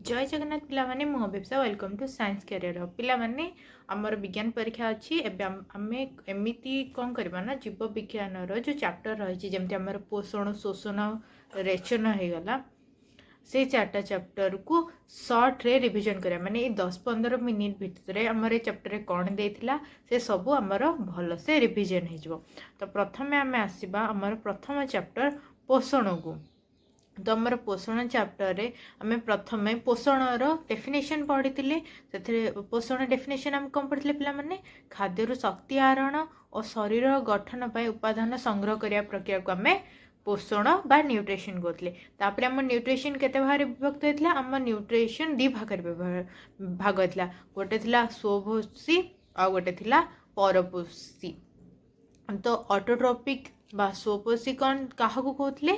जय जगन्नाथ पिलामाने मु अभिप्सा welcome to science career पिलामाने आमर विज्ञान परीक्षा अच्छी एवं आम एमती कौन करवा ना जीव विज्ञान जो चैप्टर रही जमी आम पोषण शोषण रेचन हो गला से चार्टा चैप्टर को सर्ट रे रिविजन करा माने 10-15 मिनिट भितर आमर चैप्टर कौन देथिला से सब आमर भल से रिविजन हो। तो प्रथम आम आसवा आमर प्रथम चैप्टर पोषण को। तो आमर पोषण चैप्टर रे आम प्रथम पोषण डेफिनेशन पढ़ी से पोषण डेफिनेशन आम कौन पढ़ी पे खाद्य शक्ति आहरण और शरीर गठन पर उपादान संग्रह करने प्रक्रिया को आम पोषण बा न्यूट्रिशन कहते। तापर आम न्यूट्रिशन केते भाग विभक्त होता आम न्यूट्रिशन दी भाग भाग होता गोटे थिला स्वपोषी आ गोटे थिला परपोषी। तो ऑटोट्रोपिक बा स्वपोषी कौन क्या कहते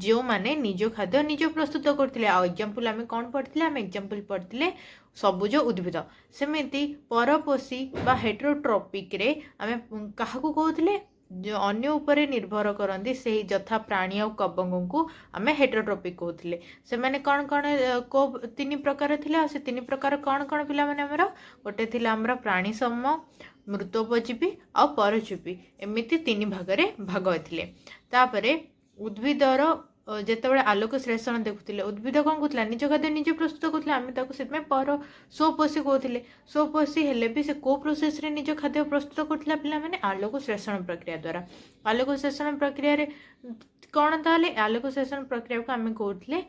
जो माने निज खाद्य निज प्रस्तुत करते। एग्जांपल आम कौन पढ़ते आम एग्जांपल पढ़ते सबुज उद्भिद। सेमती परपोषी बा हेटेरोट्रोपिक रे आम क्या कहते जो अन्य उपरे निर्भर करती से यथा प्राणी और कबंग को आम हेटेरोट्रोपिक कहते। से मैंने कौन कौन को तीन प्रकार थिले से तीन प्रकार कौन कौन पिला माने हमर गोटे थिला हमर प्राणी समूह मृतोपजीवी आ परजीवी एमती तीन भागरे भाग होते। तापरे उद्भिदर जितेबाला आलोक श्लेषण देखुले उद्भिद कौन कहला निज खाद्य निजे प्रस्तुत करते आम से पर स्वपोषी कहते। स्वपोषी हेले भी से को प्रोसेस रे निज खाद्य प्रस्तुत करता पिला माने आलोक श्लेषण प्रक्रिया द्वारा। आलोक श्लेषण प्रक्रिया रे कौन ताले आलोक श्लेषण प्रक्रिया को आम कहते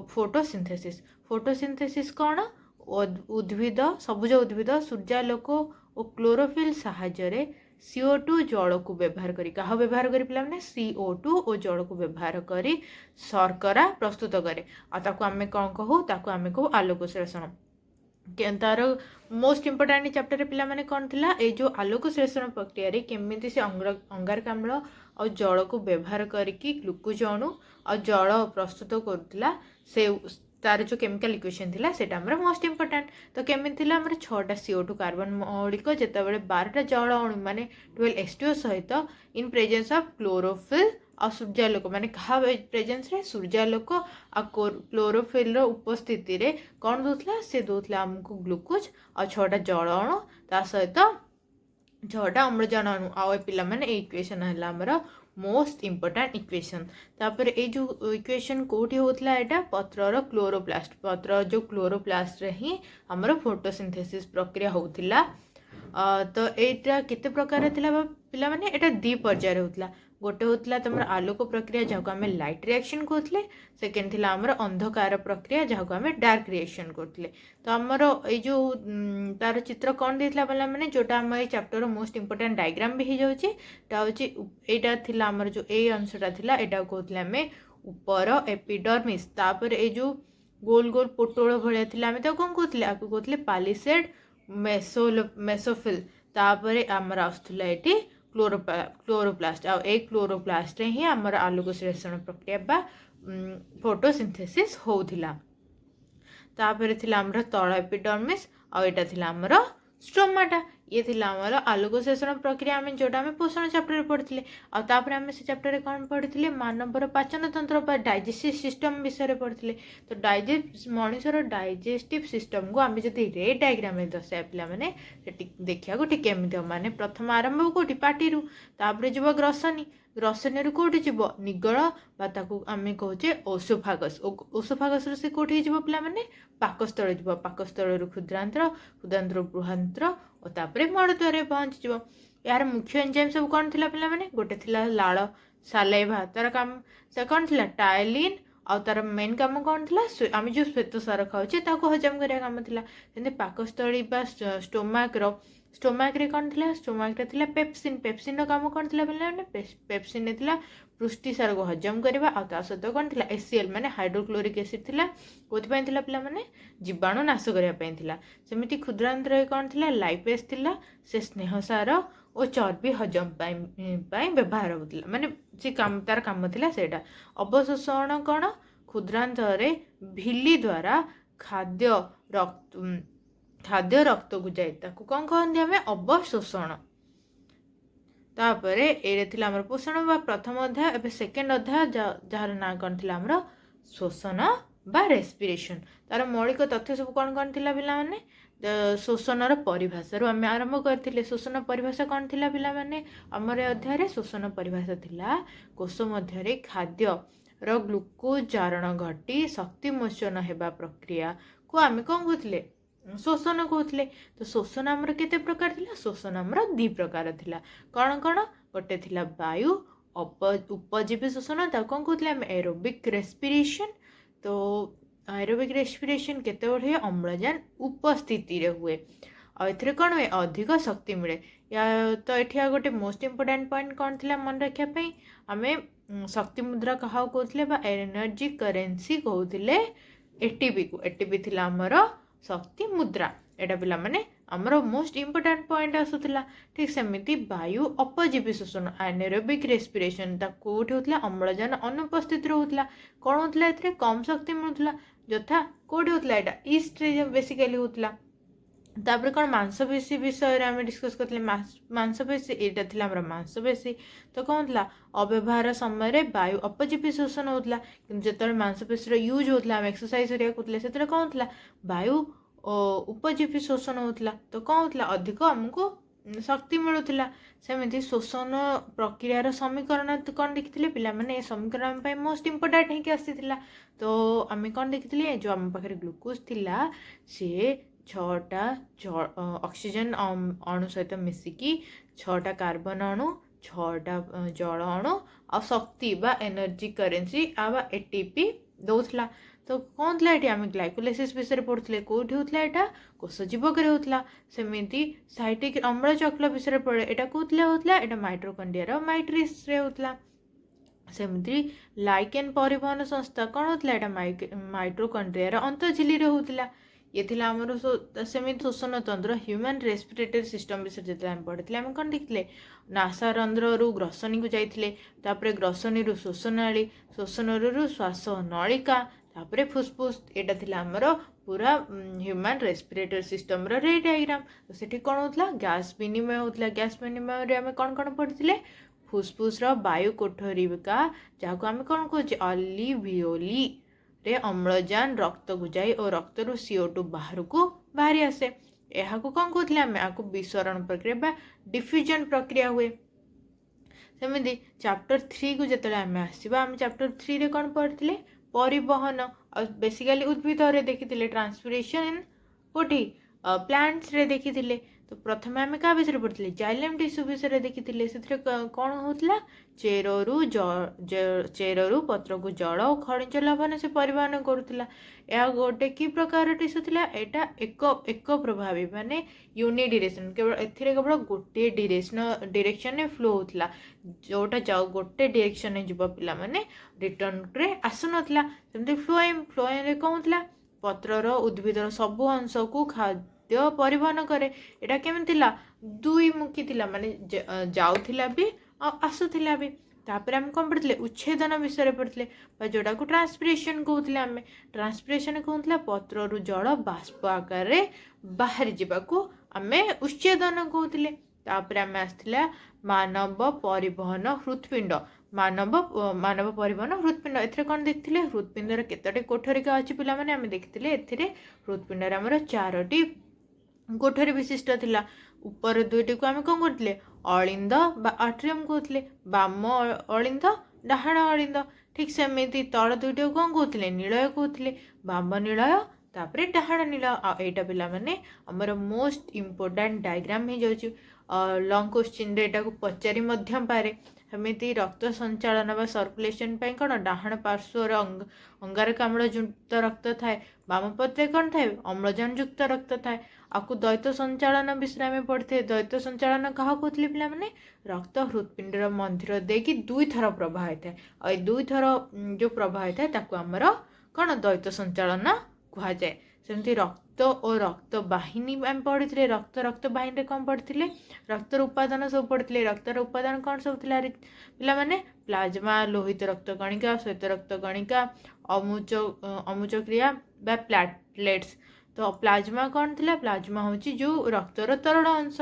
फोटोसिंथेसिस। फोटोसिंथेसिस कौन उद्भिद सबुज उद्भिद सूर्यालोक और क्लोरोफिल साहाय्य CO2 जल को व्यवहार करी क्या व्यवहार करी पिला माने CO2 और जल को व्यवहार करी शर्करा प्रस्तुत करे आम कौन कहू ताको आम कहू आलोक श्लेषण। तार मोस्ट इम्पोर्टाट चैप्टर पिला माने कौन थिला ए जो आलोक श्लेषण प्रक्रिया रे केमिति से अंगारकाम्ल और जल को व्यवहार करके ग्लूकोज अणु और जल प्रस्तुत करुला से तार जो केमिकल इक्वेशन थिला सेटा हमर मोस्ट इम्पोर्टाट। तो केमिति थिला हमर 6टा CO2 कार्बन मौलिक जेतेबेले 12टा जल अणु माने 12 H2O सहित इन प्रेजेंस ऑफ क्लोरोफिल और सूर्यालोक माने कहा प्रेजेंस रे सूर्यालोक आ क्लोरोफिल रो उपस्थिति रे कौन दोथला से दोथला हमको ग्लूकोज और 6टा जल अणु ता सहित 6टा अम्लजान अणु आ पिला माने ए इक्वेशन हला हमर मोस्ट इम्पोर्टाट इक्वेशन। तापर ए जो इक्वेशन कोठी होतला एटा पत्रर क्लोरोप्लास्ट पत्र जो क्लोरोप्लास्ट रे ही हमर फोटोसिंथेसिस प्रक्रिया होतिला। तो एटा केते प्रकार थिला पिला माने एटा दी पर्याय होतला गोटे होतला तमर आलोक प्रक्रिया जहाँ आम लाइट रिएक्शन कहते सेकेंड थिला हमर अंधकार प्रक्रिया जहाँ आम डार्क रिएक्शन करते। तो आमर ये जो तार चित्र कौन देता बोला मैंने जोटा आम चैप्टर मोस्ट इम्पोर्टाट डायग्राम भी हो जाऊँगी यहाँ थिला आमर जो ए अंशटा थिला एटा कहते आम ऊपर एपिडर्मिस। तापर ये जो गोल गोल पोटोल भाया थिला आम कौन कहते आपको कहते पालिसेड मेसोफिल। तापर आमर आसुला ये क्लोरोप्लास्ट आ क्लोरोप्लास्ट ही आमर आलोक श्लेषण प्रक्रिया बा फोटोसिंथेसिस होउथिला। तापर थिला हमर तळ एपिडर्मिस आ एटा थिला हमर स्टोमाटा ये थिला हमर आलोक श्लेषण प्रक्रिया आम जोटा आम पोषण चैप्टर पढ़ते आ तापर आम से चैप्टर कौन पढ़ते मानवर पाचन तंत्र पर डाइजेस्टिव सिस्टम विषय पढ़ते। तो मनुष्यर डाइजेस्टिव सिस्टम को आम जब रे डायग्राम दर्शाए पिला माने देखा ठीक एमती माने प्रथम आरंभ कौटी पार्टी तापर जीव ग्रसनी ग्रसनी रू कौटी जीव निगल आम कहे ओसोफागस ओसोफागस से कौटी जीव पिला माने पाकस्थल जीव पाकस्थल क्षुद्रांत्र क्षुद्रांत्र बृहांत्र और तापर मलद्वार पहुँची यार मुख्य एंजाइम सब कौन थिला पिला माने गोटे थिला लाल सालाइवा तार काम से कौन थिला टायलिन आ तार मेन काम कौन थिला आम जो श्वेतसार खाऊे ताको हजम करिया काम थिला। सेमती पाकस्थली बा स्टोमाक रे कौन थिला स्टोमाक रे थिला पेप्सिन पेप्सिन काम कौन थिला पिला माने पेप्सिन ने थिला पृष्टिसार को हजम करवा आ ता सहित कौन थिला HCl माने हाइड्रोक्लोरिक एसिड थिला कोथि पय थिला पिला माने जीवाणु नाश करया पय थिला। सेमिति क्षुद्रांत्र रे कौन थिला लाइपेज थिला से स्नेहसार और चर्बी हजम पाई व्यवहार होता माने से काम तार काम थिला सेटा। अवशोषण कौन क्षुद्रांत्र रे भिली द्वारा खाद्य रक्त को जाए ताको कौन कहते आम अवशोषण। तापर ये थिला पोषण बा प्रथम अध्याय एवं सेकेंड अध्याय जार ना कौन थिला शोषण बा रेस्पिरेशन तार मौलिक तथ्य सब कौन कौन थिला पिलामाने शोषणर परिभाषारू आम आरंभ करथिले। शोषण परिभाषा कौन थिला पिलामाने आमर अध्याय शोषण परिभाषा थिला कोष मध्य खाद्य र ग्लुकोज जारण घटी शक्ति मोचन हेबा प्रक्रिया को आम कौन कहते शोषण कहते। तो शोषण आमर केते प्रकार थिला शोषण आमर 2 प्रकार थिला कौन कौन गोटे थिला वायु उपजीवी शोषण ता कौन कहते आम एरोबिक रेस्पिरेशन। तो एरोबिक रेस्पिरेशन केते बढ़े अम्लजान उपस्थिति रे हुए आउ कौन हुए अधिक शक्ति मिले या तो ये गोटे मोस्ट इम्पोर्टाट पॉइंट कौन थी मन रखापी आम शक्ति मुद्रा क्या कहते एनर्जी करेन्सी कहते एटीपी को एटीपी थी आमर शक्ति मुद्रा एटा पिला माने आमर मोस्ट इम्पोर्टाट पॉइंट आसूला। ठीक सेमती वायु अपजीवी शोषण एनारोबिक रेस्पिरेशन कौट होता अम्लजान अनुपस्थित होता कौन होता है कम शक्ति मिलूला यथा कौट होता है ईस्ट रे बेसिकली होता। तापर कौन मांसपेशी विषय आम डिस्कस करते मांसपेशी यहाँ थी आम मांसपेशी तो कौन था अव्यवहार समय वायु अपजीवी शोषण होता कि जो मांसपेशी यूज होता एक्सरसाइज करूँ से कौन था वायु उपजीवी शोषण होता तो कौन होता अधिक आमको शक्ति मिलूला। सेमती शोषण प्रक्रियार समीकरण तो कौन देखी पे समीकरण मोस्ट इम्पोर्टाट होगी आसाला। तो आम कौन देखी जो आम पाखे ग्लुकोज थिला सी 6टा ऑक्सीजन अणु सहित मिसिकी 6टा कार्बन अणु 6टा जल अणु आ शक्ति बा एनर्जी करेन्सी आ एटीपी दौला। तो कौन था ये आम ग्लाइकोलाइसिस विषय पढ़ुले कौटी होता यहाँ कोष जीवक होता। सेमती साइटिक अम्ल चक्र विषय पढ़े यहाँ कौन होता यहाँ माइट्रोकंड्रिया माइट्रिस होता। सेमती लाइकेन परिवहन संस्था कौन होता यहाँ माइट्रोकंड्रिया अंतझिली होता। ये थी आमर सेमती शोषण तंत्र ह्यूमन रेस्पिरेटरी सिस्टम विषय जो आम पढ़ी आम कौन देखते नासा रंध्रु ग्रसनी को जाते ग्रसनी शोषणाली शोषण श्वास नलिका तापर फुसफुस यहाँ थी आमर पूरा ह्यूमन रेस्पिरेटरी सिस्टम रे डायग्राम। तो सेठी कौन होता गैस विनिमय होता गैस विनिमय आम कौन कौन पढ़ी फुसफुस वायु कोठरिका जहाँ को आम कौन कहे अलिवियोली रे अम्लजान रक्त को जाए और रक्त रु CO2 बाहर को बाहरी आसे यहाँ को कौन कहते आम या विसरण प्रक्रिया डिफ्यूजन प्रक्रिया हुए। सेमती चैप्टर 3 को जो आम आसवा आम चैप्टर 3 रे कौन पढ़ी परिवहन बेसिकली उद्भिद रे देखी ट्रांसपिरेशन कोठी प्लांट्स रे देखी। तो प्रथम आम क्या विषय पढ़ी जाइलम टिश्यू विषय देखी से कौन होता चेरु पत्र को जल और खनिज लवण से परिवहन करूला। यह गोटे कि प्रकार टिश्यू थी यहाँ एक प्रभावी माने यूनि डिरेक्शन केवल केवल गोटे डिरेक्शन फ्लो होता जोटा जाओ गोटे डिरेक्शन जीव पिला माने रिटर्न रे आसुनला। सेमती फ्लोएम फ्लोएम कौन होता पत्रर उद्भिदर सबु अंश को खाद्य परिवहन करे यहाँ केमी दुई मुखी थी माने जाऊला भी आसुला भी। तापर आम कौन पढ़ी उच्छेदन विषय पढ़ी जोटा को ट्रांसपिरेशन कहते आम ट्रांसपिरेशन कहूला पत्रु जल बाष्प आकार बाहरी जावाक आम उच्छेदन कहते। तापर आम आसला मानव परिवहन हृत्पिंड मानव परिवहन हृत्पिंड ए कौन देखते हृत्पिंडर केतोटी कोठरिका अच्छी पे आम देखते हृत्पिंडर आमर 4टी कोठरी विशिष्ट थिला। ऊपर 2टी को आम कौन करते अलिंद बा आट्रियम कहते बाम अलिंद डाहाण अलिंद। ठीक सेमती तल 2टी को कौन कहते नीलय कहते बाम नीलय तापर डाहाण नीलय। आईटा पिला माने हमर मोस्ट इम्पोर्टाट डायग्राम हो जाउची लॉन्ग क्वेश्चन रे को पचारि मध्यम पारे। सेमती रक्त संचालन बा सर्कुलेशन कौन डाहाण पार्श्वर अंगारकाम्ल युक्त रक्त थाए बाम पत्रे कौन थाए अम्लजान युक्त रक्त थाए। आपको द्वैत संचालन विषय में पढ़ते द्वैत संचालन क्या कहते पिला माने रक्त हृत्पिंडर मंदिर देकी 2 थर प्रवाहित है और 2 थर जो प्रवाहित है ताको आमर कौन द्वैत संचालन कह जाए। सेमती रक्त और रक्त वाहिनी आम पढ़ी रक्त वाहिनी कौन पढ़ी रक्तर उपादान सब पढ़ी रक्तर उपादान कौन सब पिला माने प्लाज्मा लोहित रक्त कणिका श्वेत रक्त कणिका अमुच क्रिया बा प्लेटलेट्स। तो प्लाज्मा कौन थी प्लाज्मा हूँ जो रक्तर तरल अंश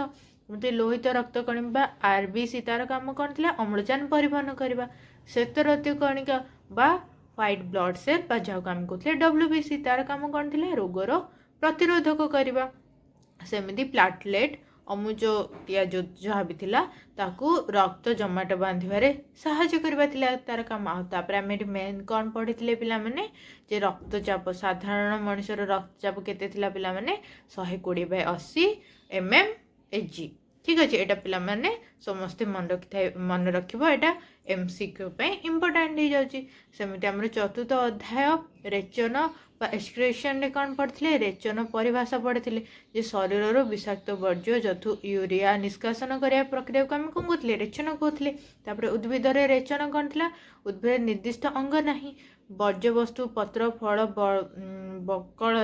मत लोहित रक्त कणिका RBC तार काम कौन थी अम्लजान परिवहन करवा। श्वेत रक्त कणिका बा ह्वाइट ब्लड सेल बा जहाँ आम कहते WBC तार काम कौन थी रोगर प्रतिरोधक करवा सेमती प्लाटलेट अमुज पियाज जहाँ भी थिला ताकू रक्त जमाट बांधे साहाय्य करवा तार काम आउे आम मेन कौन पढ़ी पिला माने जे रक्तचाप साधारण मनुष्यर रक्तचाप केते थिला पिला माने 120/80 mmHg ठीक अच्छे यहाँ पिला माने समस्ते मन रखिबो एटा MCQ पे इम्पोर्टाट हो जाउची सेमिति हमर चतुर्थ अध्याय रेचन एक्सक्रेशन रे कौन पढ़ते रेचन परिभाषा पढ़ते जे शरीर विषाक्त वर्ज्य जथु यूरिया निष्कासन करने प्रक्रिया को आम कौन कहते रेचन कहते उद्भिद रेचन कौन थी उद्भिद निर्दिष्ट अंग नहीं वर्ज्य वस्तु पत्र फल बकल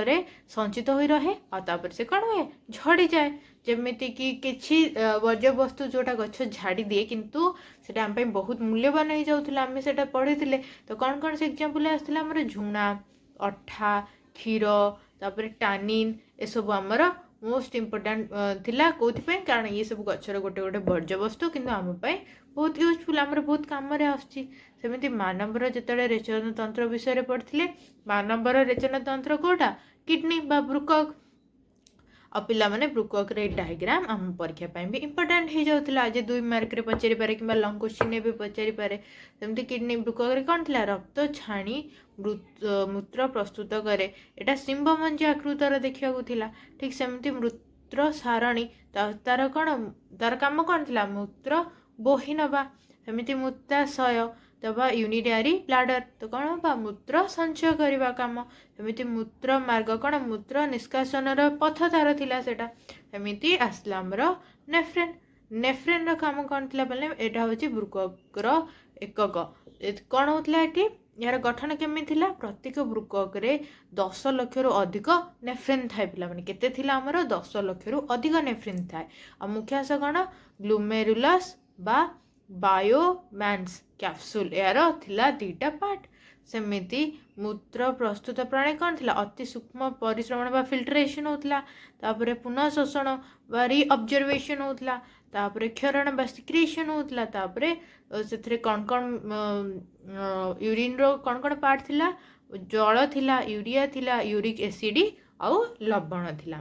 संचित हो रहे और से कौन हुए झड़ी जाए जमीती कि किसी वर्ज्य वस्तु जोटा गछ झाड़ी दिए किंतु से आम बहुत मूल्यवान हो जाऊला आम से पढ़ी तो कौन कौन से एग्जांपल आसला आमर झुणा अठा क्षीर तापर टानिन ए सब आमर मोस्ट इम्पोर्टाट थिला कौन कारण ये सब गचर गोटे गोटे वर्ज्य वस्तु किंतु आम बहुत यूजफुल आमर बहुत कम सेमती मानवर जिते रेचन तंत्र विषय पढ़ते मानवर रेचन तंत्र कोटा किडनी बा ब्रुकक आ पिला माने ब्रुकक रे डायग्राम आम परीक्षा भी इम्पोर्टाट हो जाता आज 2 मार्क रे पचारि पारे कि लंग क्वेश्चन भी पचारि पारे सेमती किडनी ब्रुकक रे कौन थी रक्त छाणी मूत्र प्रस्तुत करे एटा सिंबमंजी आकृतर देखा ठीक सेमती मूत्र सारणी तार कौन तार काम कौन थी मूत्र बोही नवा सेमती मूत्राशय दबा यूनिटारी ब्लाडर तो कौन हम मूत्र संचय करवा कम सेमती मूत्र मार्ग कौन मूत्र निष्कासन पथ तार थिला सेटा सेमती आसला हमर नेफ्रेन नेफ्रेन रो काम कौन थिला बोले एटा होची ब्रुकक एकक कौन होतला एटी यार गठन केमी थिला प्रत्येक ब्रुकक रे 10 लाख रु अधिक नेफ्रेन थाए पिला माने केते थिला हमर 10 लाख रु अधिक नेफ्रेन थाए आ मुख्यांश कौन ग्लूमेरुलस बा बायोमांस कैप्सूल यार थिला 2टा पार्ट सेमिति मूत्र प्रस्तुत प्रणाली कौन थिला अति सूक्ष्म परिश्रमण बा फिल्ट्रेशन होतला तापरे पुनः शोषण बा री ऑब्जर्वेशन होतला तापरे क्षरण बा सिक्रेशन होतला तापरे सेथरे कौन कौन यूरिन रो कौन कौन पार्ट थिला जल थिला यूरिया थिला यूरिक एसिड आउ लवण थिला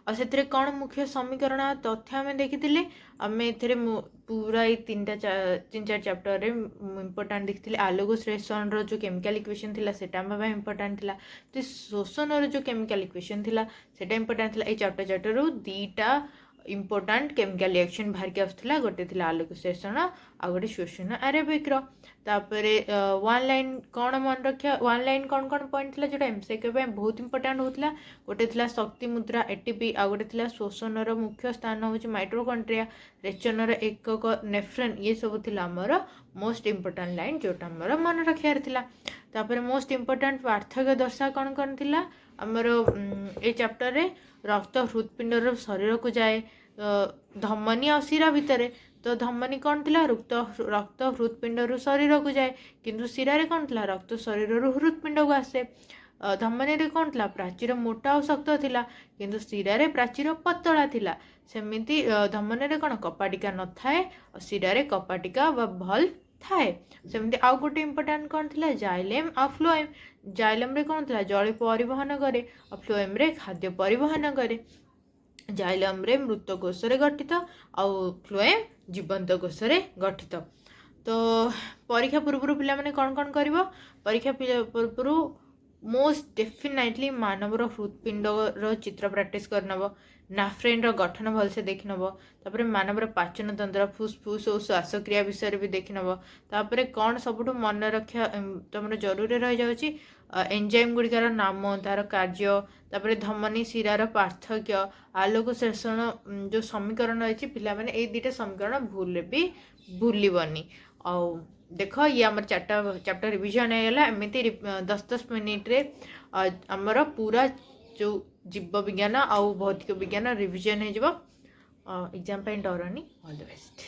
और से कौन मुख्य समीकरण तथ्य आम देखी आम ए पूरा ये 3-4 चैप्टर इम्पोर्टाट देखी आलोगस रेसन रो जो केमिकल इक्वेशन थिला सेटा हम इम्पोर्टाट थिला तो शोषण रो जो केमिकल इक्वेशन थिला सेटा इम्पोर्टाट थिला ए चैप्टर रू 2टा इम्पोर्टाट केमिकल रिएक्शन बाहर के आसला गोटे थी आलोक शोषण आ गए शोषण अरेबिक तापरे 1 लाइन कौन मन रखा 1 लाइन कौन कौन पॉइंट थी जो एमसीक्यू बहुत इम्पोर्टाट होता गोटे थी शक्ति मुद्रा एटीपी आ गए थी शोषण मुख्य स्थान हूँ माइट्रोकंट्रिया रेचन एकक नेफ्रेन ये सब थी आमर मोस्ट इम्पोर्टाट लाइन जोटा आमर मन रखार तापर मोस्ट इम्पोर्टाट पार्थक्य दर्शा कौन कौन थी आमर ए चैप्टर रे रक्त हृत्पिंडर शरीर को जाए धमनी और शिरा भितर तो धमनी कौन थी रक्त हृत्पिंडर शरीर को जाए किंतु शिरा कौन थी रक्त शरीर हृत्पिंड को आसे धमनी रे कौन थी प्राचीर मोटा और शक्त थिला किंतु शिरा प्राचीर पतला थिला सेमिति धमनी रे कौन कपाटिका न थाए और शिरा कपाटिका व भल्व थाए सेमती आउ गोटे इम्पोर्टाट कौन थी जाइलेम आ फ्लोएम जाइलेम रे कौन थी जल परिवहन करे और फ्लोएम रे खाद्य परिवहन करे जाइलम रे मृत कोष रे गठित आउ फ्लोएम जीवंत कोष रे गठित तो परीक्षा पूर्व पिला माने कौन कौन करिवो परीक्षा पूर्व मोस्ट डेफिनेटली मानवर हृत्पिंड रो चित्र प्रैक्टिस करनबो नाफ्रेन रो गठन भलसे देखिनबो तापरे मानवर पाचन तंत्र फुसफुस और श्वासक्रिया विषय भी देखिनबो तापरे कौन सबुठु मन रखा तुम जरूरी रही जाउची एंजाइम गुड़िकार नाम तार कार्य तापरे धमनी शिरार पार्थक्य आलोक शोषण जो समीकरण रही पिला माने ए 2टा समीकरण भूल भी भूलबनी आ देख ये आमर चैप्टर रिविजन है एमती 10-10 मिनिट रे आमर पूरा जो जीव विज्ञान आउ भौतिक विज्ञान रिविजन हो एग्जाम डरनी ऑल द बेस्ट।